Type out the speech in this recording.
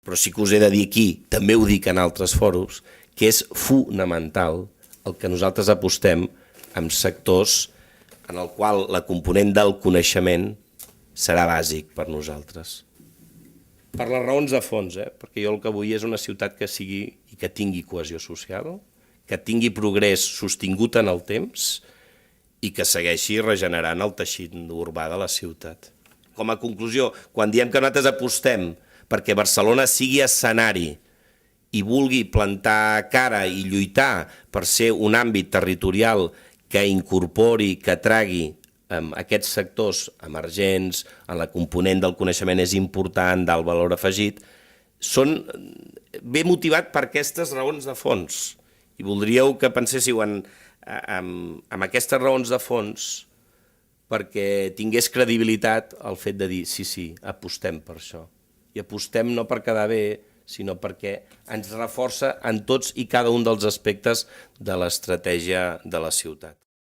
però sí que us he de dir aquí, també ho dic en altres fòrums, que és fonamental el que nosaltres apostem en sectors en el qual la component del coneixement serà bàsic per nosaltres. Per les raons de fons, perquè jo el que vull és una ciutat que sigui i que tingui cohesió social, que tingui progrés sostingut en el temps i que segueixi regenerant el teixit urbà de la ciutat. Com a conclusió, quan diem que nosaltres apostem perquè Barcelona sigui escenari i vulgui plantar cara i lluitar per ser un àmbit territorial que incorpori, que tragui aquests sectors emergents, en la component del coneixement és important, d'alt valor afegit, ve motivat per aquestes raons de fons. I voldríeu que penséssiu en aquestes raons de fons perquè tingués credibilitat el fet de dir sí, apostem per això. I apostem no per quedar bé, sinó perquè ens reforça en tots i cada un dels aspectes de l'estratègia de la ciutat.